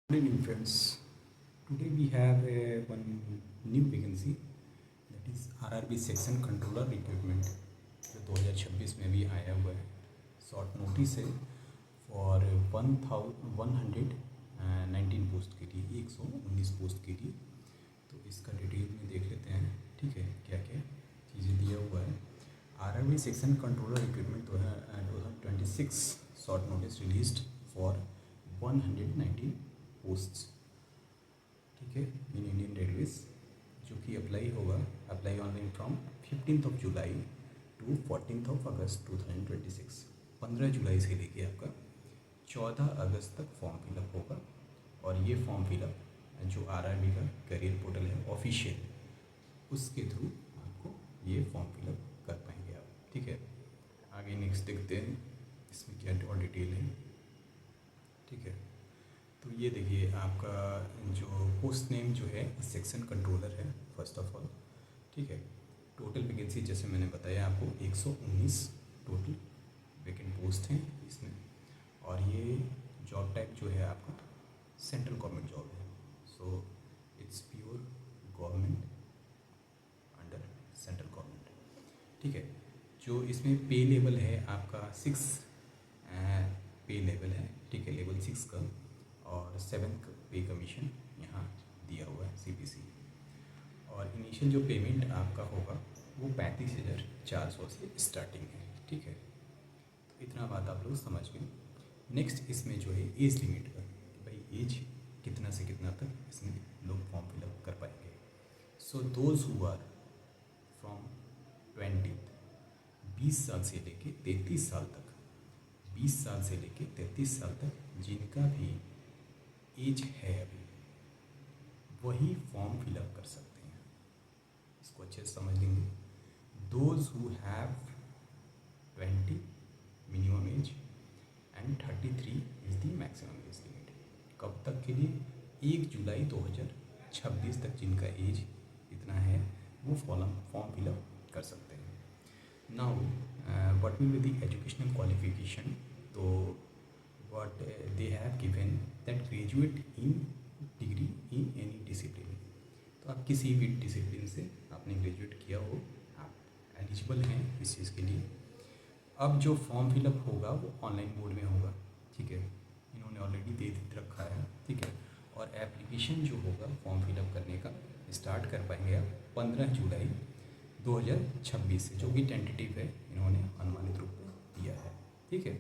Good evening, friends. Today we have one new vacancy, that is RRB section controller recruitment, जो 2026 में भी आया हुआ है. शॉर्ट नोटिस है फॉर 1119 पोस्ट के लिए, 119 पोस्ट के लिए. तो इसका डिटेल में देख लेते हैं. ठीक है, क्या क्या चीज़ें दिया हुआ है. RRB section controller recruitment 2026 short notice released for 119 posts. ठीक है, इन इंडियन रेलवेज, जो कि apply online from 15 July to 14 August 2026. 15 जुलाई से लेके आपका 14 अगस्त तक फॉर्म फिलअप होगा. और ये फॉर्म फिलअप जो RRB का करियर पोर्टल है ऑफिशियल, उसके थ्रू आपको ये फॉर्म फिलअप कर पाएंगे आप. ठीक है, आगे नेक्स्ट देखते हैं इसमें क्या और डिटेल है. ठीक है, तो ये देखिए आपका जो पोस्ट नेम जो है सेक्शन कंट्रोलर है फर्स्ट ऑफ ऑल. ठीक है, टोटल वैकेंसी जैसे मैंने बताया आपको 119 टोटल वैकेंट पोस्ट हैं इसमें. और ये जॉब टाइप जो है आपका सेंट्रल गवर्नमेंट जॉब है. So it's pure government under central government. ठीक है, जो इसमें पे लेवल है आपका 6 पे लेवल है. ठीक है, लेवल 6 का. और 7th पे कमीशन यहाँ दिया हुआ है CPC. और इनिशियल जो पेमेंट आपका होगा वो 35,400 से स्टार्टिंग है. ठीक है, तो इतना बात आप लोग समझ गए. नेक्स्ट इसमें जो है एज लिमिट का, कि भाई एज कितना से कितना तक इसमें लोग फॉर्म फिलअप कर पाएंगे. So those who are from 20 साल से लेके 33 साल तक, 20 साल से लेके 33 साल तक जिनका भी एज है अभी, वही फॉर्म फिलअप कर सकते हैं. इसको अच्छे से समझ लेंगे. Those who have 20 minimum age and 33 is the maximum age limit. कब तक के लिए? 1 जुलाई 2026 तक जिनका एज इतना है वो फॉर्म फिलअप कर सकते हैं. Now what will be the educational qualification. तो what they have given that graduate in degree in any discipline. तो आप किसी भी डिसिप्लिन से आपने ग्रेजुएट किया हो, आप एलिजिबल हैं इस चीज़ के लिए. अब जो फॉर्म फिलअप होगा वो ऑनलाइन मोड में होगा. ठीक है, इन्होंने ऑलरेडी दे रखा है. ठीक है, और एप्लीकेशन जो होगा फॉर्म फिलअप करने का स्टार्ट कर पाएंगे आप 15 जुलाई 2026 से, जो कि टेंटेटिव है, इन्होंने अनुमानित रूप में दिया है. ठीक है,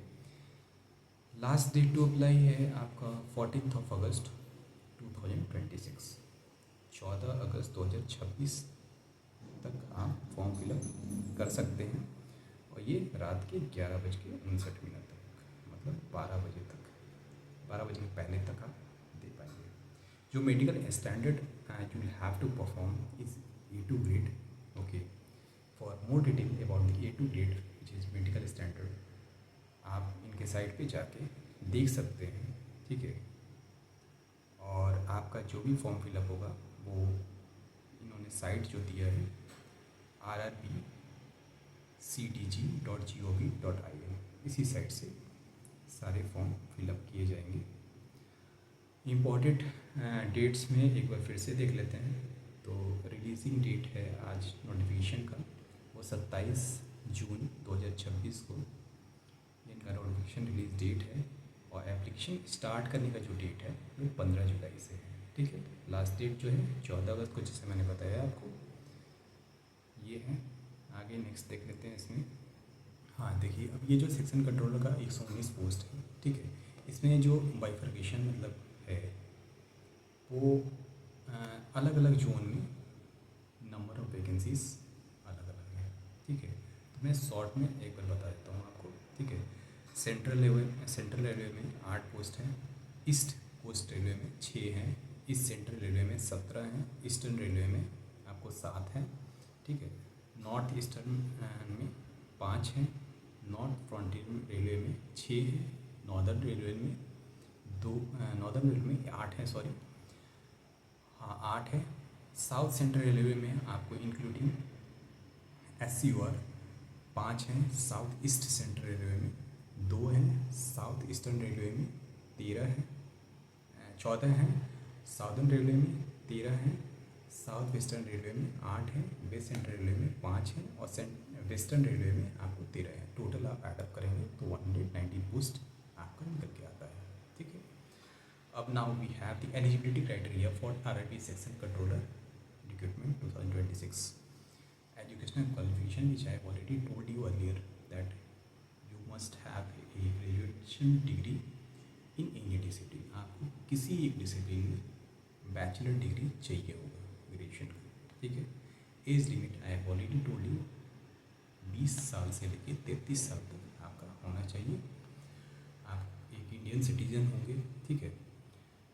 लास्ट डेट टू अप्लाई है आपका 14 अगस्त 2026. 14 अगस्त 2026 तक आप फॉर्म फिलअप कर सकते हैं. और ये रात के 11:59 तक, मतलब 12 बजे तक, 12 बजे के पहले तक आप दे पाएंगे. जो medical standard you will have to perform is A2 grade. Okay, for more detail about the A2 grade which is medical standard, आप इनके साइट पे जाके देख सकते हैं. ठीक है, और आपका जो भी फॉर्म फिलअप होगा वो इन्होंने साइट जो दिया है rrbcdg.gov.in, इसी साइट से सारे फॉर्म फिलअप किए जाएंगे. इम्पॉर्टेंट डेट्स में एक बार फिर से देख लेते हैं. तो रिलीजिंग डेट है आज नोटिफिकेशन का, वो 27 जून 2026 को इनका नोटिफिकेशन रिलीज डेट है. और एप्लीकेशन स्टार्ट करने का जो डेट है वो 15 जुलाई से है. ठीक है, लास्ट डेट जो है 14 अगस्त को, जैसे मैंने बताया आपको, ये है. आगे नेक्स्ट देख लेते हैं इसमें. हाँ देखिए, अब ये जो सेक्शन कंट्रोलर का 119 पोस्ट है. ठीक है, इसमें जो बाइफर्केशन मतलब है वो अलग अलग जोन में नंबर ऑफ वैकेंसीज अलग अलग है. ठीक है, तो मैं शॉर्ट में एक बार बता देता हूँ आपको. ठीक है, सेंट्रल रेलवे में 8 पोस्ट हैं, ईस्ट कोस्ट रेलवे में 6 हैं, ईस्ट सेंट्रल रेलवे में 17 हैं, ईस्टर्न रेलवे में आपको 7 हैं. ठीक है, नॉर्थ ईस्टर्न में 5 हैं, नॉर्थ फ्रंटियर रेलवे में 6 हैं, नॉर्दर्न रेलवे में 8 हैं, सॉरी, हाँ 8 है. साउथ सेंट्रल रेलवे में आपको इंक्लूडिंग SCOR 5 हैं, साउथ ईस्ट सेंट्रल रेलवे में 2 हैं, साउथ ईस्टर्न रेलवे में 13 है, 14 हैं, साउदर्न रेलवे में 13 हैं, साउथ वेस्टर्न रेलवे में 8 हैं, वेस्ट सेंट्रल रेलवे में 5 हैं और वेस्टर्न रेलवे में आपको 13 हैं। टोटल आप एडअप करेंगे तो 190 पोस्ट आपका निकल के आता है। ठीक है। अब now we have the eligibility criteria for RRB section controller recruitment 2026। Educational qualification which I have already told you earlier that you must have a graduation degree in any discipline. आपको किसी एक डिसिप्लिन में bachelor degree चाहिए होगा graduation का। ठीक है। Age limit I have already told you 20 साल से लेकर 33 साल तक आपका होना चाहिए। आप एक इंडियन सिटीजन होंगे। ठीक है।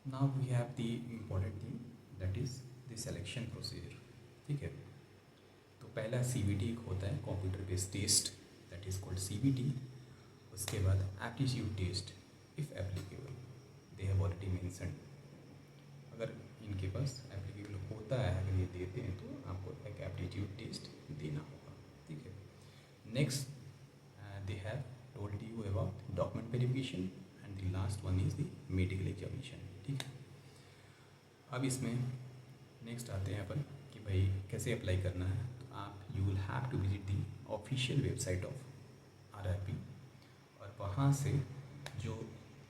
Now we have the important thing that is the selection procedure. ठीक है। तो पहला CBT होता है, computer based test, that is called CBT। उसके बाद aptitude test if applicable, they have already mention. अगर इनके पास एप्लीकेबल होता है, अगर ये देते हैं तो आपको एक एप्टीट्यूड टेस्ट देना होगा। ठीक है। Next they have told you about document verification and the last one is the medical examination. ठीक है। अब इसमें नेक्स्ट आते हैं अपन कि भाई कैसे अप्लाई करना है। तो आप you will have to visit the official website of RRB और वहाँ से जो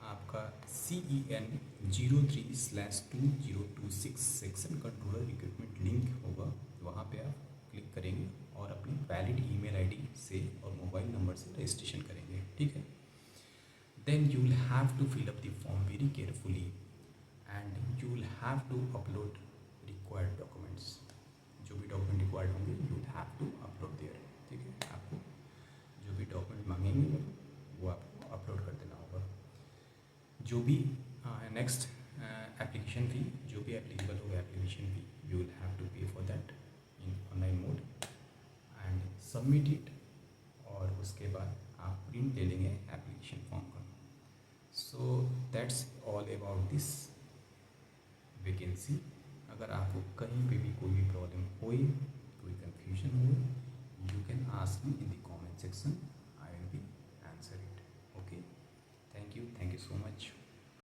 आपका CEN 03/2026 section controller recruitment link होगा, वहाँ पे आप क्लिक करेंगे और अपनी वैलिड ईमेल आईडी से और मोबाइल नंबर से रजिस्ट्रेशन करेंगे। ठीक है। Then you will have to fill up the form very carefully and you will have to upload required documents. जो भी डॉक्यूमेंट रिक्वायर्ड होंगे you will have to upload there. ठीक है। आपको जो भी डॉक्यूमेंट मांगेंगे वो आपको अपलोड कर देना होगा। जो भी नेक्स्ट एप्लीकेशन फ़ी जो भी एप्लीकेबल होगा application fee you will have to pay for that in online mode and submit it. और उसके बाद आप प्रिंट ले लेंगे एप्लीकेशन फॉर्म का। So that's all about this vacancy. अगर आपको कहीं पे भी कोई भी प्रॉब्लम होए, कोई कन्फ्यूजन हो, you can ask me in the comment section, I will be answer it. Okay, thank you so much.